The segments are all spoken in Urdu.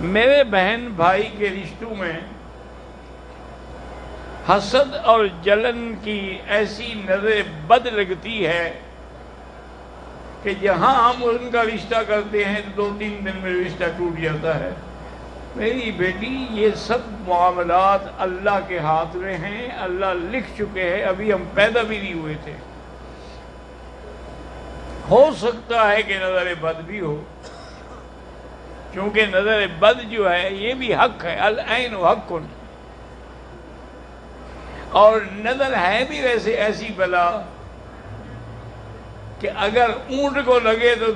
میرے بہن بھائی کے رشتوں میں حسد اور جلن کی ایسی نظر بد لگتی ہے کہ جہاں ہم ان کا رشتہ کرتے ہیں تو 2-3 دن میں رشتہ ٹوٹ جاتا ہے۔ میری بیٹی، یہ سب معاملات اللہ کے ہاتھ میں ہیں، اللہ لکھ چکے ہیں، ابھی ہم پیدا بھی نہیں ہوئے تھے۔ ہو سکتا ہے کہ نظر بد بھی ہو، کیونکہ نظر بد جو ہے یہ بھی حق ہے، العین حق، اور نظر ہے بھی ویسے ایسی بلا کہ اگر اونٹ کو لگے تو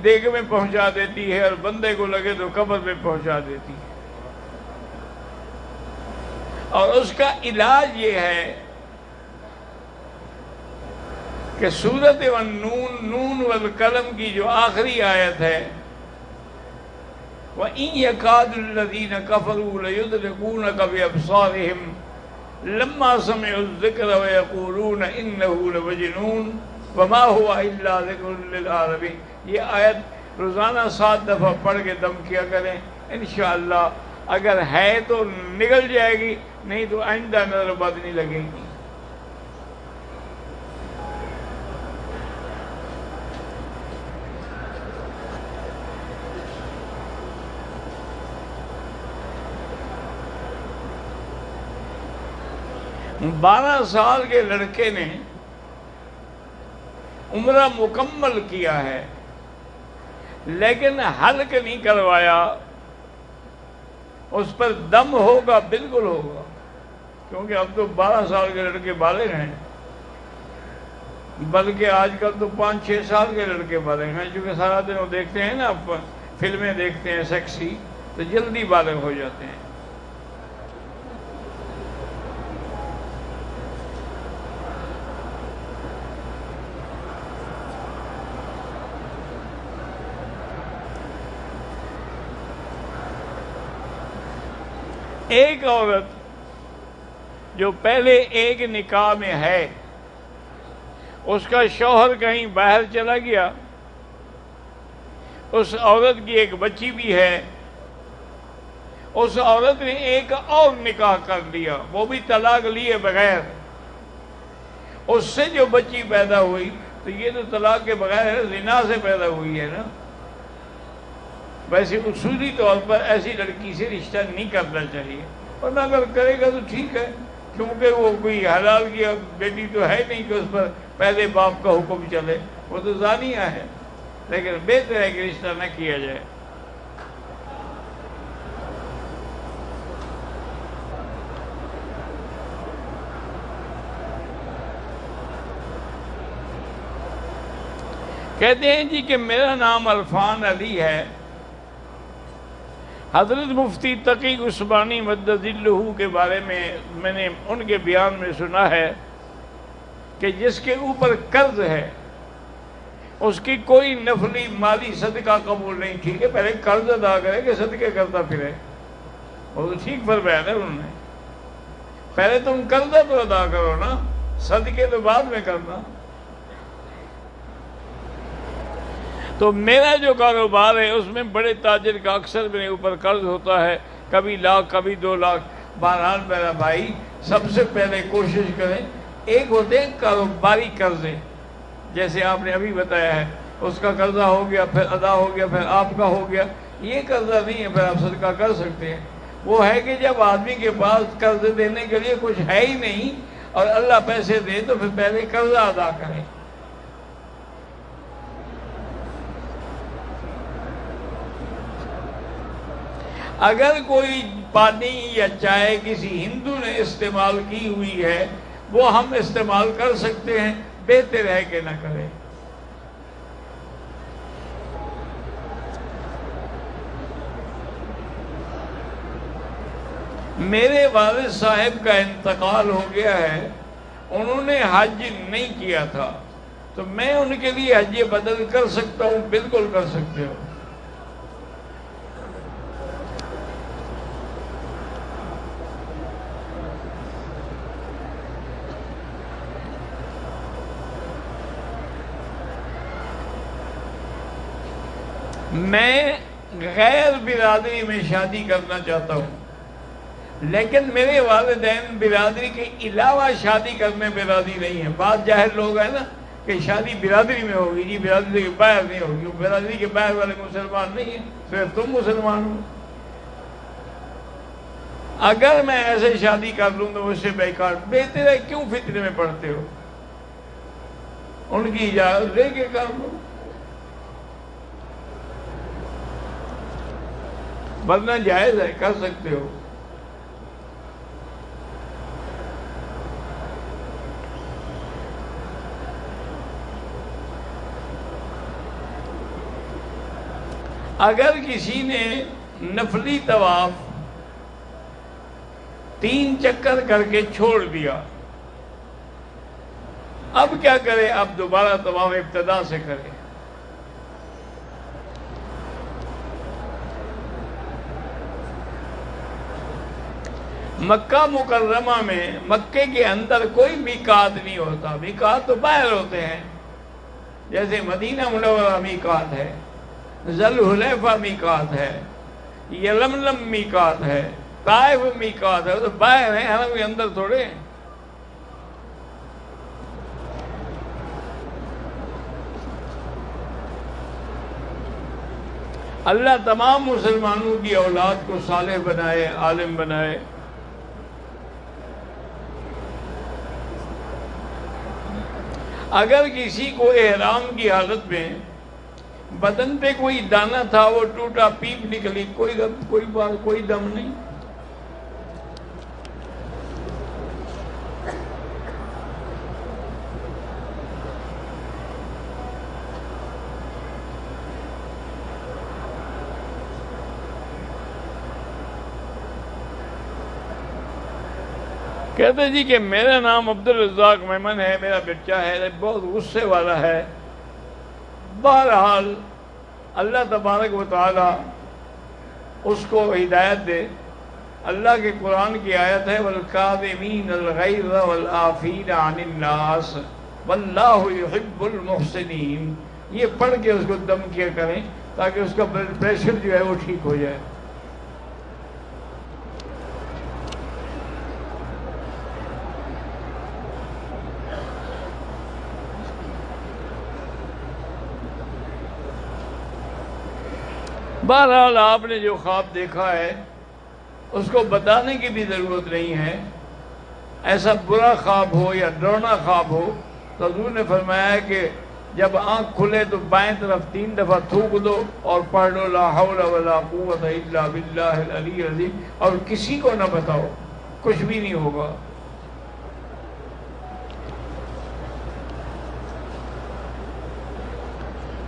دیگ میں پہنچا دیتی ہے، اور بندے کو لگے تو قبر میں پہنچا دیتی ہے۔ اور اس کا علاج یہ ہے کہ سورۃ والنون، نون والقلم کی جو آخری آیت ہے، وَإِن يَكَادُ الَّذِينَ كَفَرُوا لَيُزْلِقُونَكَ بِأَبْصَارِهِمْ لَمَّا سَمِعُوا الذِّكْرَ وَيَقُولُونَ إِنَّهُ لَمَجْنُونٌ وَمَا هُوَ إِلَّا ذِكْرٌ لِّلْعَالَمِينَ۔ یہ آیت روزانہ 7 دفعہ پڑھ کے دم کیا کریں، انشاءاللہ اگر ہے تو نگل جائے گی، نہیں تو آئندہ نظر بد نہیں لگے گی۔ 12 سال کے لڑکے نے عمرہ مکمل کیا ہے لیکن حلق نہیں کروایا، اس پر دم ہوگا، بالکل ہوگا، کیونکہ اب تو 12 سال کے لڑکے بالغ ہیں، بلکہ آج کل تو 5-6 سال کے لڑکے بالغ ہیں، چونکہ سارا دن وہ دیکھتے ہیں نا، فلمیں دیکھتے ہیں سیکسی، تو جلدی بالغ ہو جاتے ہیں۔ ایک عورت جو پہلے ایک نکاح میں ہے، اس کا شوہر کہیں باہر چلا گیا، اس عورت کی ایک بچی بھی ہے، اس عورت نے ایک اور نکاح کر لیا، وہ بھی طلاق لیے بغیر، اس سے جو بچی پیدا ہوئی تو یہ تو طلاق کے بغیر ہے، زنا سے پیدا ہوئی ہے نا۔ ویسے اصولی طور پر ایسی لڑکی سے رشتہ نہیں کرنا چاہیے، ورنہ اگر کرے گا تو ٹھیک ہے، کیونکہ وہ کوئی حلال کی بیٹی تو ہے نہیں کہ اس پر پہلے باپ کا حکم چلے، وہ تو زانیہ ہے، لیکن بہتر ہے کہ رشتہ نہ کیا جائے۔ کہتے ہیں جی کہ میرا نام عرفان علی ہے، حضرت مفتی تقی عثمانی مدد ذلہ کے بارے میں نے ان کے بیان میں سنا ہے کہ جس کے اوپر قرض ہے اس کی کوئی نفلی مالی صدقہ قبول نہیں۔ ٹھیک ہے، پہلے قرض ادا کرے کہ صدقے کرتا پھرے، وہ تو ٹھیک فرمایا ہے انہوں نے، پہلے تم قرضہ تو ادا کرو نا، صدقے تو بعد میں کرنا۔ تو میرا جو کاروبار ہے اس میں بڑے تاجر کا اکثر میرے اوپر قرض ہوتا ہے، کبھی لاکھ کبھی 2 لاکھ۔ بہرحال میرا بھائی، سب سے پہلے کوشش کریں، ایک ہوتے ہیں کاروباری قرضے، جیسے آپ نے ابھی بتایا ہے، اس کا قرضہ ہو گیا، پھر ادا ہو گیا، پھر آپ کا ہو گیا، یہ قرضہ نہیں ہے، پھر آپ صدقہ کر سکتے ہیں۔ وہ ہے کہ جب آدمی کے پاس قرض دینے کے لیے کچھ ہے ہی نہیں اور اللہ پیسے دے تو پھر پہلے قرضہ ادا کریں۔ اگر کوئی پانی یا چائے کسی ہندو نے استعمال کی ہوئی ہے وہ ہم استعمال کر سکتے ہیں، بہتر ہے کہ نہ کریں۔ میرے والد صاحب کا انتقال ہو گیا ہے، انہوں نے حج نہیں کیا تھا، تو میں ان کے لیے حج بدل کر سکتا ہوں؟ بالکل کر سکتے ہو۔ میں غیر برادری میں شادی کرنا چاہتا ہوں، لیکن میرے والدین برادری کے علاوہ شادی کرنے میں راضی نہیں ہیں۔ بعض جاہل لوگ ہیں نا کہ شادی برادری میں ہوگی، جی برادری کے باہر نہیں ہوگی، وہ برادری کے باہر والے مسلمان نہیں ہیں، صرف تم مسلمان ہو۔ اگر میں ایسے شادی کر لوں تو مجھ سے بیکار، بہتر ہے کیوں فتنے میں پڑھتے ہو؟ ان کی اجازت لے کے کر لو، ورنہ جائز ہے، کر سکتے ہو۔ اگر کسی نے نفلی طواف 3 چکر کر کے چھوڑ دیا، اب کیا کرے؟ اب دوبارہ طواف ابتدا سے کرے۔ مکہ مکرمہ میں، مکے کے اندر کوئی میقات نہیں ہوتا، میقات تو باہر ہوتے ہیں، جیسے مدینہ منورہ میقات ہے، ذل حلیفہ میقات ہے، یلملم میقات ہے، طائف میقات ہے، وہ تو باہر ہیں، حرم کے اندر تھوڑے ہیں۔ اللہ تمام مسلمانوں کی اولاد کو صالح بنائے، عالم بنائے۔ اگر کسی کو احرام کی حالت میں بدن پہ کوئی دانہ تھا، وہ ٹوٹا، پیپ نکلی، کوئی دم نہیں۔ کہتے جی کہ میرا نام عبدالرزاق میمن ہے، میرا بچہ ہے، بہت غصے والا ہے۔ بہرحال اللہ تبارک و تعالی اس کو ہدایت دے۔ اللہ کے قرآن کی آیت ہے وَالْكَاظِمِينَ الْغَيْظَ وَالْعَافِينَ عَنِ النَّاسِ وَاللَّهُ يُحِبُّ الْمُحْسِنِينَ۔ یہ پڑھ کے اس کو دم کیا کریں تاکہ اس کا بلڈ پریشر جو ہے وہ ٹھیک ہو جائے۔ بہرحال آپ نے جو خواب دیکھا ہے اس کو بتانے کی بھی ضرورت نہیں ہے۔ ایسا برا خواب ہو یا ڈرونا خواب ہو تو حضور نے فرمایا ہے کہ جب آنکھ کھلے تو بائیں طرف 3 دفعہ تھوک دو اور پڑھ لو لا حول ولا قوت الا باللہ العلی العظیم، اور کسی کو نہ بتاؤ، کچھ بھی نہیں ہوگا۔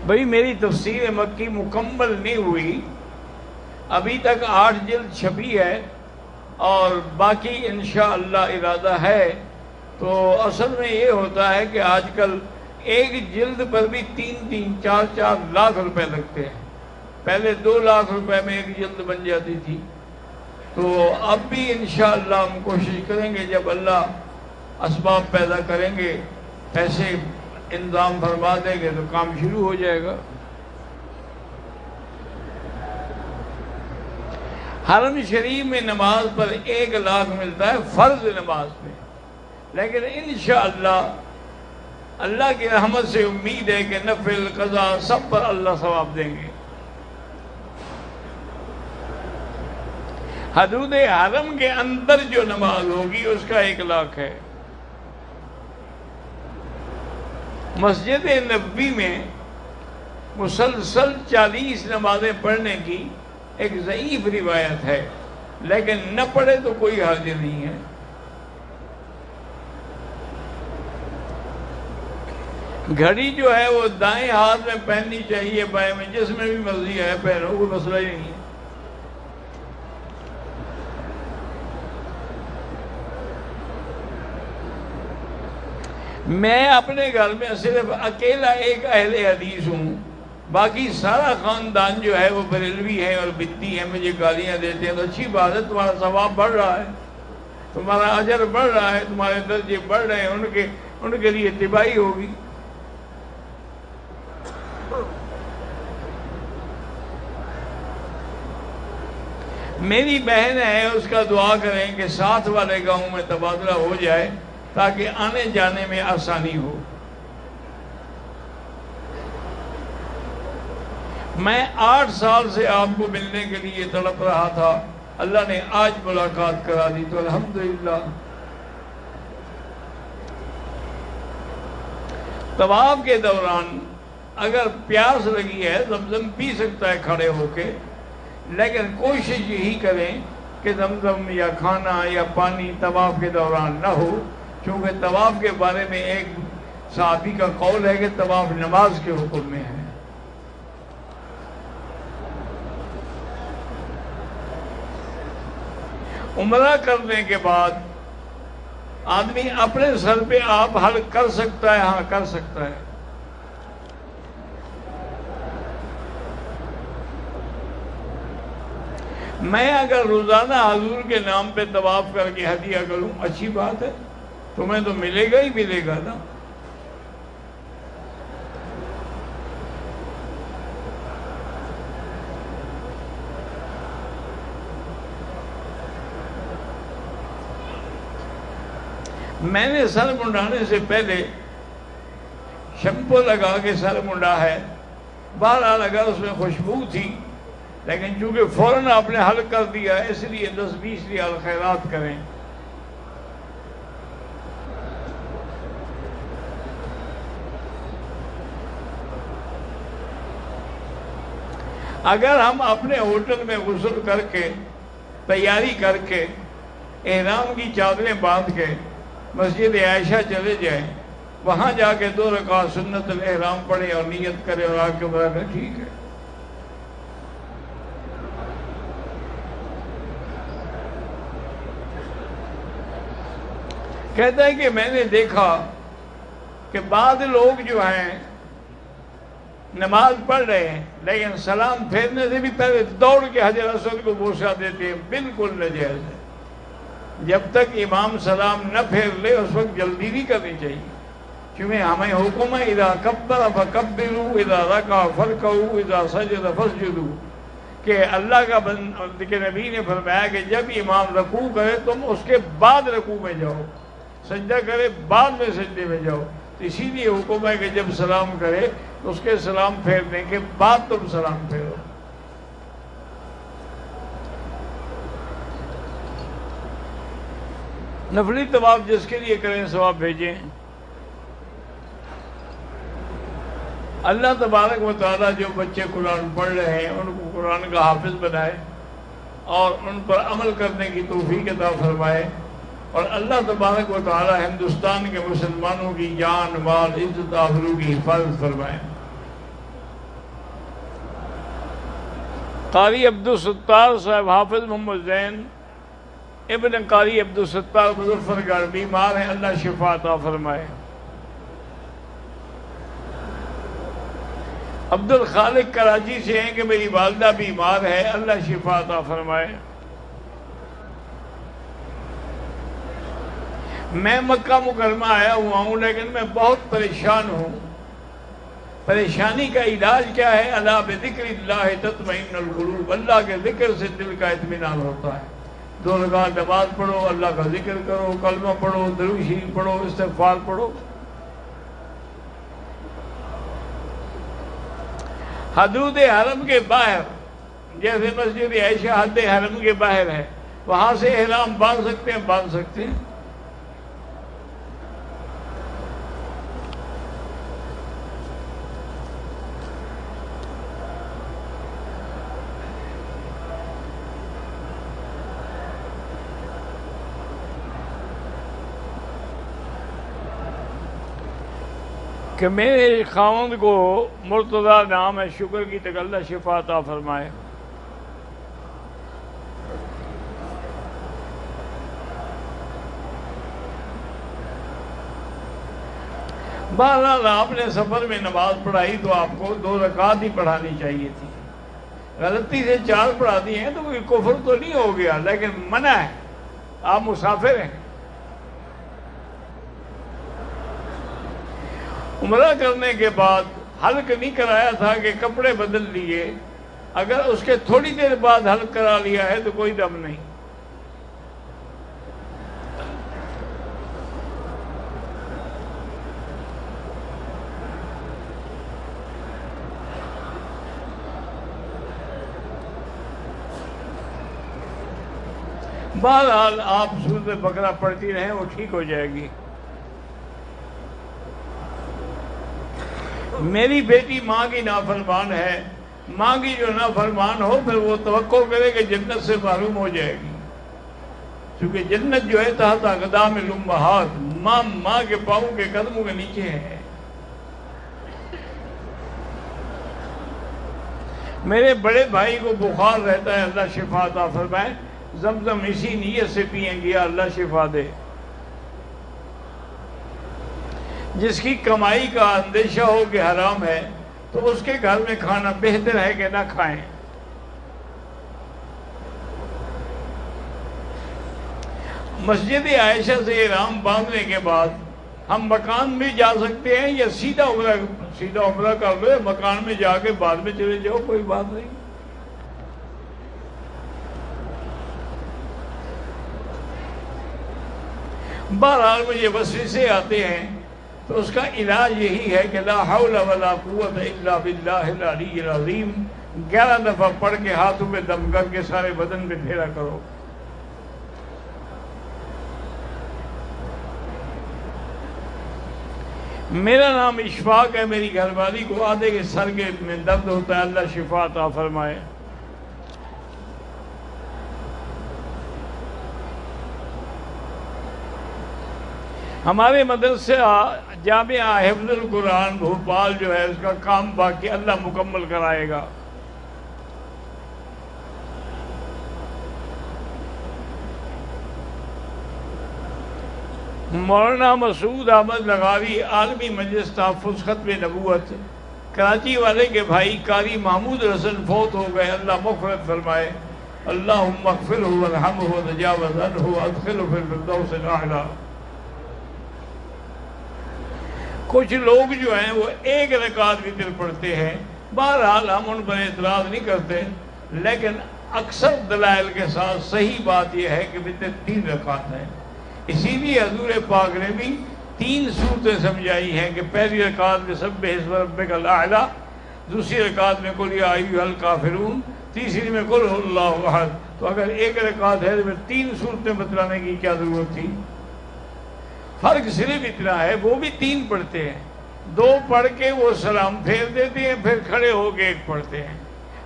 بھئی میری تفسیر مکی مکمل نہیں ہوئی، ابھی تک 8 جلد چھپی ہے اور باقی انشاءاللہ ارادہ ہے۔ تو اصل میں یہ ہوتا ہے کہ آج کل ایک جلد پر بھی 3-3 4-4 لاکھ روپے لگتے ہیں۔ پہلے 2 لاکھ روپے میں ایک جلد بن جاتی تھی۔ تو اب بھی انشاءاللہ ہم کوشش کریں گے، جب اللہ اسباب پیدا کریں گے، پیسے انتظام فرما دیں گے تو کام شروع ہو جائے گا۔ حرم شریف میں نماز پر 1 لاکھ ملتا ہے فرض نماز میں، لیکن انشاءاللہ اللہ کی رحمت سے امید ہے کہ نفل قضا سب پر اللہ ثواب دیں گے۔ حدود حرم کے اندر جو نماز ہوگی اس کا 1 لاکھ ہے۔ مسجد نبوی میں مسلسل 40 نمازیں پڑھنے کی ایک ضعیف روایت ہے، لیکن نہ پڑھے تو کوئی حرج نہیں ہے۔ گھڑی جو ہے وہ دائیں ہاتھ میں پہننی چاہیے، بائیں میں، جس میں بھی مرضی ہے پہنو، کوئی مسئلہ ہی نہیں ہے۔ میں اپنے گھر میں صرف اکیلا ایک اہل حدیث ہوں، باقی سارا خاندان جو ہے وہ بریلوی ہے اور بدتی ہے، مجھے گالیاں دیتے ہیں۔ تو اچھی بات ہے، تمہارا ثواب بڑھ رہا ہے، تمہارا اجر بڑھ رہا ہے، تمہارے درجے بڑھ رہے ہیں، ان کے لیے تباہی ہوگی۔ میری بہن ہے، اس کا دعا کریں کہ ساتھ والے گاؤں میں تبادلہ ہو جائے تاکہ آنے جانے میں آسانی ہو۔ میں 8 سال سے آپ کو ملنے کے لیے تڑپ رہا تھا، اللہ نے آج ملاقات کرا دی تو الحمدللہ۔ طواف کے دوران اگر پیاس لگی ہے زمزم پی سکتا ہے کھڑے ہو کے، لیکن کوشش یہی کریں کہ زمزم یا کھانا یا پانی طواف کے دوران نہ ہو، کیونکہ طواف کے بارے میں ایک صحابی کا قول ہے کہ طواف نماز کے حکم میں ہے۔ عمرہ کرنے کے بعد آدمی اپنے سر پہ آپ حلق کر سکتا ہے، ہاں کر سکتا ہے۔ میں اگر روزانہ حضور کے نام پہ طواف کر کے ہدیہ کروں اچھی بات ہے، تمہیں تو ملے گا ہی ملے گا نا۔ میں نے سر منڈانے سے پہلے شیمپو لگا کے سر منڈا ہے، بہرحال اگر اس میں خوشبو تھی، لیکن چونکہ فوراً آپ نے حل کر دیا اس لیے 10-20 ریال خیرات کریں۔ اگر ہم اپنے ہوٹل میں غسل کر کے تیاری کر کے احرام کی چادریں باندھ کے مسجد عائشہ چلے جائیں، وہاں جا کے 2 رکعت سنت الاحرام پڑھے اور نیت کرے اور آگ کے بعد ٹھیک ہے۔ کہتا ہے کہ میں نے دیکھا کہ بعض لوگ جو ہیں نماز پڑھ رہے ہیں لیکن سلام پھیرنے سے بھی پہلے دوڑ کے حجر اسود کو بوسہ دیتے ہیں، بالکل ناجائز ہے۔ جب تک امام سلام نہ پھیر لے اس وقت جلدی نہیں کرنی چاہیے، کیونکہ ہمیں حکم ہے اذا کبر فکبروا اذا رکع فرکعوا اذا سجد فاسجدوا، کہ اللہ کا کہ نبی نے فرمایا کہ جب امام رکوع کرے تم اس کے بعد رکوع میں جاؤ، سجدہ کرے بعد میں سجدے میں جاؤ۔ تو اسی لیے حکم ہے کہ جب سلام کرے اس کے سلام پھیرنے کے بعد تم سلام پھیرو۔ نفلی طواف جس کے لیے کریں ثواب بھیجیں۔ اللہ تبارک و تعالیٰ جو بچے قرآن پڑھ رہے ہیں ان کو قرآن کا حافظ بنائے اور ان پر عمل کرنے کی توفیق عطا فرمائے، اور اللہ تبارک و تعالیٰ ہندوستان کے مسلمانوں کی جان مال عزت آبرو کی حفاظت فرمائے۔ قاری عبدالستار صاحب حافظ محمد زین ابن قاری عبدالستار مظفر گڑھ بیمار ہیں، اللہ شفا عطا فرمائے۔ عبدالخالق کراچی سے ہیں کہ میری والدہ بیمار ہے، اللہ شفا عطا فرمائے۔ میں مکہ مکرمہ آیا ہوا ہوں لیکن میں بہت پریشان ہوں۔ پریشانی کا علاج کیا ہے؟ الا بذکر اللہ تطمئن القلوب، اللہ کے ذکر سے دل کا اطمینان ہوتا ہے۔ 2 رکعت نماز پڑھو، اللہ کا ذکر کرو، کلمہ پڑھو، درود شریف پڑھو، استغفار پڑھو۔ حدود حرم کے باہر جیسے مسجد عائشہ حد حرم کے باہر ہے، وہاں سے احرام باندھ سکتے ہیں، باندھ سکتے ہیں۔ کہ میرے خاوند کو مرتضی نام ہے، شکر کی تک اللہ شفا عطا فرمائے۔ بہرحال آپ نے سفر میں نماز پڑھائی تو آپ کو 2 رکعت ہی پڑھانی چاہیے تھی، غلطی سے 4 پڑھا دی ہیں تو کوئی کفر تو نہیں ہو گیا، لیکن منع ہے، آپ مسافر ہیں۔ عمرہ کرنے کے بعد حلق نہیں کرایا تھا کہ کپڑے بدل لیے اگر اس کے تھوڑی دیر بعد حلق کرا لیا ہے تو کوئی دم نہیں. بہرحال آپ سورۃ بقرہ پڑھتی رہیں، وہ ٹھیک ہو جائے گی. میری بیٹی ماں کی نافرمان ہے. ماں کی جو نافرمان ہو پھر وہ توقع کرے کہ جنت سے محروم ہو جائے گی، کیونکہ جنت جو ہے تحت اقدام الامہات، ماں کے پاؤں کے قدموں کے نیچے ہے. میرے بڑے بھائی کو بخار رہتا ہے، اللہ شفا عطا فرمائے. زمزم اسی نیت سے پئیں گے اللہ شفا دے. جس کی کمائی کا اندیشہ ہو کہ حرام ہے تو اس کے گھر میں کھانا بہتر ہے کہ نہ کھائیں. مسجد عائشہ سے احرام باندھنے کے بعد ہم مکان میں جا سکتے ہیں یا سیدھا عمرہ کر لو، مکان میں جا کے بعد میں چلے جاؤ، کوئی بات نہیں. بہرحال مجھے وسوسے آتے ہیں تو اس کا علاج یہی ہے کہ لا حول ولا قوت الا باللہ العلی العظیم 11 دفعہ پڑھ کے ہاتھوں میں دم کر کے سارے بدن پہ پھیرا کرو. میرا نام اشفاق ہے. میری گھر والی کو آدھے کے سر کے میں درد ہوتا ہے، اللہ شفا عطا فرمائے. ہمارے مدرسے جامعہ حفظ القرآن بھوپال جو ہے اس کا کام باقی اللہ مکمل کرائے گا. مولانا مسعود احمد لغاری عالمی مجلس تحفظ ختم نبوت کراچی والے کے بھائی قاری محمود حسن فوت ہو گئے، اللہ مغفرت فرمائے. اللہم اغفرہ وارحمہ وتجاوز عنہ وادخلہ فی الفردوس الاعلی. کچھ لوگ جو ہیں وہ ایک رکعت وتر پڑھتے ہیں. بہرحال ہم ان پر اعتراض نہیں کرتے، لیکن اکثر دلائل کے ساتھ صحیح بات یہ ہے کہ وتر 3 رکعت ہے. اسی لیے حضور پاک نے بھی 3 صورتیں سمجھائی ہیں کہ پہلی رکعت میں سبح اسم ربک الاعلی، دوسری رکعت میں قل یا ایھا الکافرون، تیسری میں قل ھو اللہ احد. تو اگر ایک رکعت ہے تو پھر 3 صورتیں بتلانے کی کیا ضرورت تھی؟ فرق صرف اتنا ہے وہ بھی 3 پڑھتے ہیں، 2 پڑھ کے وہ سلام پھیر دیتے ہیں، پھر کھڑے ہو کے 1 پڑھتے ہیں.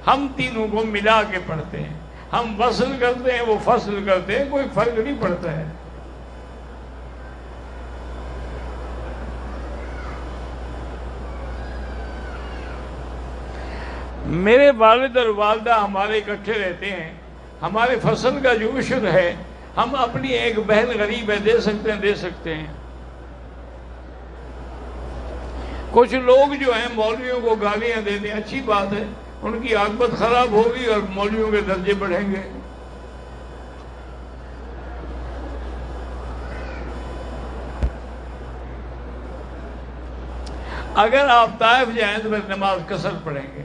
ہم تینوں کو ملا کے پڑھتے ہیں. ہم وصل کرتے ہیں، وہ فصل کرتے ہیں، کوئی فرق نہیں پڑتا ہے. میرے والد اور والدہ ہمارے اکٹھے رہتے ہیں. ہمارے فصل کا جو عشر ہے ہم اپنی ایک بہن غریب ہے دے سکتے ہیں. کچھ لوگ جو ہیں مولویوں کو گالیاں دیتے ہیں، اچھی بات ہے، ان کی عاقبت خراب ہوگی اور مولویوں کے درجے بڑھیں گے. اگر آپ طائف جائیں تو پھر نماز قصر پڑھیں گے.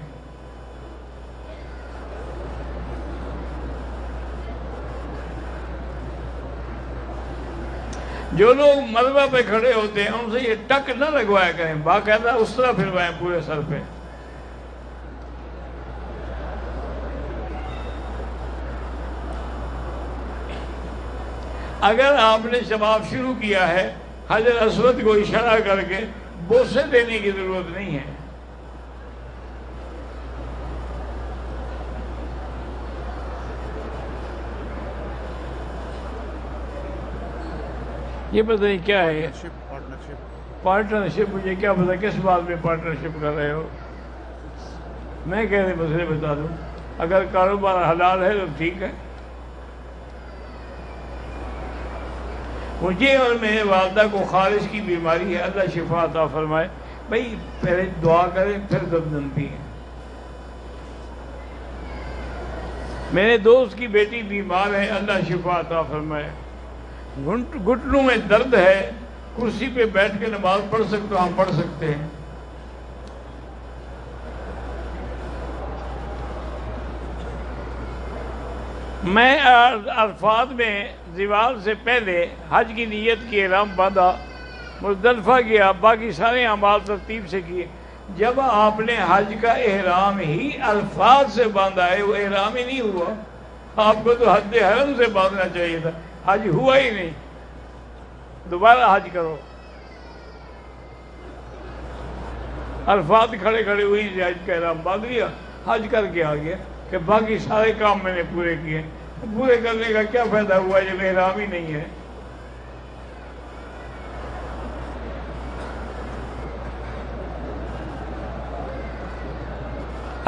جو لوگ ملبہ پہ کھڑے ہوتے ہیں ان سے یہ ٹک نہ لگوایا کریں، باقاعدہ اس طرح پھروائیں پورے سر پہ. اگر آپ نے طواف شروع کیا ہے حجر اسود کو اشارہ کر کے بوسے دینے کی ضرورت نہیں ہے. یہ پتہ نہیں کیا ہے پارٹنرشپ. مجھے کیا پتا کس بات میں پارٹنرشپ کر رہے ہو. میں کہہ رہے مسئلے بتا دوں، اگر کاروبار حلال ہے تو ٹھیک ہے. مجھے اور میرے والدہ کو خارش کی بیماری ہے، اللہ شفا عطا فرمائے. بھائی پہلے دعا کریں پھر دم پئیں. میرے دوست کی بیٹی بیمار ہے، اللہ شفا عطا فرمائے. گھٹنوں میں درد ہے، کرسی پہ بیٹھ کے نماز پڑھ سکتے ہم پڑھ سکتے ہیں. میں عرفات میں زوال سے پہلے حج کی نیت کی احرام باندھا، مزدلفہ گیا، باقی سارے اعمال ترتیب سے کیے۔ جب آپ نے حج کا احرام ہی عرفات سے باندھا ہے، وہ احرام ہی نہیں ہوا۔ آپ کو تو حج حرم سے باندھنا چاہیے تھا، حج ہوا ہی نہیں۔ دوبارہ حج کرو۔ عرفات کھڑے کھڑے ہوئی سے حج کا احرام باندھ لیا، حج کر کے آ گیا کہ باقی سارے کام میں نے پورے کیے۔ پورے کرنے کا کیا فائدہ ہوا جب احرام ہی نہیں ہے؟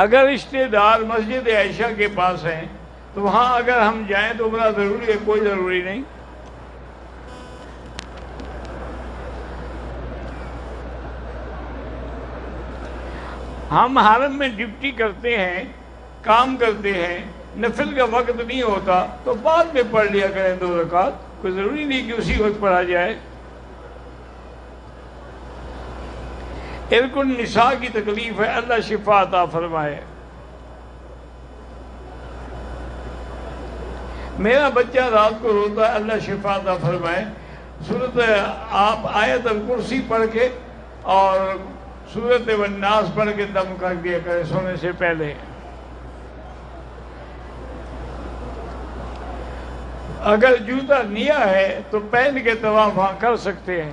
اگر رشتے دار مسجد عائشہ کے پاس ہیں تو وہاں اگر ہم جائیں تو عمرہ ضروری ہے؟ کوئی ضروری نہیں۔ ہم حرم میں ڈیوٹی کرتے ہیں، کام کرتے ہیں، نفل کا وقت نہیں ہوتا تو بعد میں پڑھ لیا کریں 2 رکعت، کوئی ضروری نہیں کہ اسی وقت پڑھا جائے۔ ارق النساء کی تکلیف ہے، اللہ شفا عطا فرمائے۔ میرا بچہ رات کو روتا ہے، اللہ شفا عطا فرمائے۔ سورت آپ آیت الکرسی پڑھ کے اور سورت والناس پڑھ کے دم کر دیا کرے سونے سے پہلے۔ اگر جوتا نیا ہے تو پہن کے طواف وہاں کر سکتے ہیں۔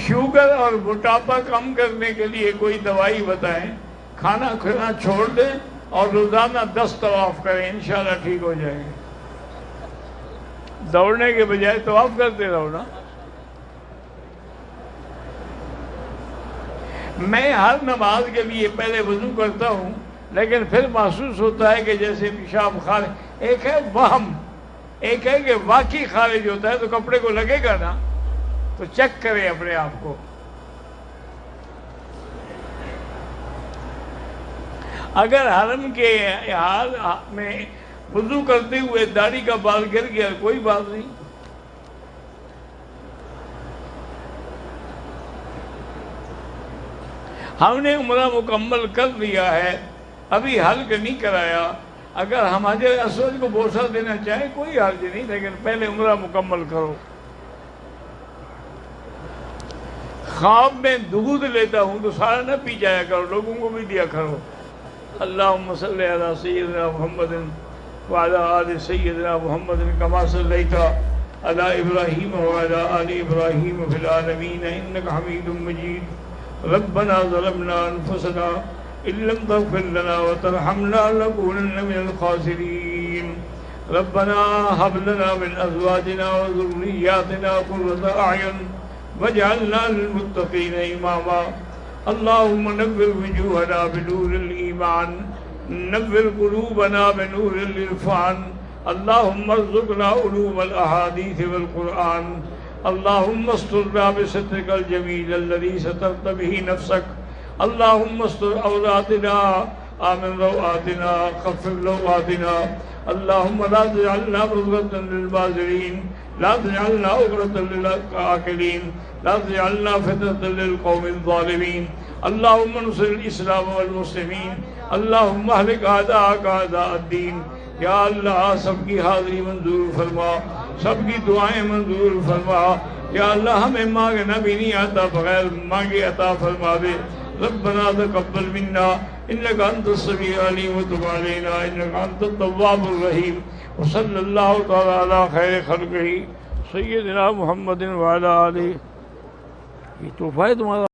شوگر اور موٹاپا کم کرنے کے لیے کوئی دوائی بتائیں۔ کھانا کھانا چھوڑ دیں اور روزانہ 10 طواف کریں، انشاءاللہ ٹھیک ہو جائے گا۔ دوڑنے کے بجائے طواف کرتے رہو نا۔ میں ہر نماز کے لیے پہلے وضو کرتا ہوں، لیکن پھر محسوس ہوتا ہے کہ جیسے پیشاب خارج، ایک ہے وہم، ایک ہے کہ واقعی خارج ہوتا ہے تو کپڑے کو لگے گا نا، تو چیک کریں اپنے آپ کو۔ اگر حرم کے حال میں وضو کرتے ہوئے داڑھی کا بال گر گیا کوئی بات نہیں۔ ہم نے عمرہ مکمل کر لیا ہے، ابھی حلق نہیں کرایا۔ اگر ہم حجر اسود کو بوسہ دینا چاہیں کوئی حرج نہیں، لیکن پہلے عمرہ مکمل کرو۔ خواب میں دودھ لیتا ہوں تو سارا نہ پی جایا کرو، لوگوں کو بھی دیا کرو۔ اللہم صلی علی سیدنا محمد وعلی آل سیدنا محمد کما صلیت علی ابراہیم وعلی آل ابراہیم فی العالمین انک حمید مجید۔ ربنا ظلمنا انفسنا ان لم تغفر لنا وترحمنا لنکونن من الخاسرین۔ ربنا هب لنا من ازواجنا وذریاتنا قرۃ اعین واجعلنا للمتقین اماما۔ اللہم نور وجوہنا بنور الایمان، نور قلوبنا بنور العرفان۔ اللہم ارزقنا علوم الاحادیث والقرآن۔ اللہم استرنا بسترک الجمیل الذی سترت به نفسک۔ اللہم استر عوراتنا، آمن روآتنا، خفف لوآتنا۔ اللہم لا تجعلنا عرضة للماظرین، لا تجعلنا عقرة للعاقلین، لا تجعلنا فتنة للقوم الظالمین۔ اللہم انصر الاسلام والمسلمین، اللہم اہلک اعداءک اعداء الدین۔ یا اللہ سب کی حاضری منظور فرما، سب کی دعائیں منظور فرما۔ یا اللہ ہمیں مانگنا بھی نہیں آتا، بغیر مانگے عطا فرما دے۔ ربنا تقبل منا انک انت السمیع العلیم وتب علینا انک انت التواب الرحیم۔ وصلی اللہ تعالی علی خیر خلقہ سیدنا محمد وعلی آلہ۔ یہ تحفہ ہے تمہارا۔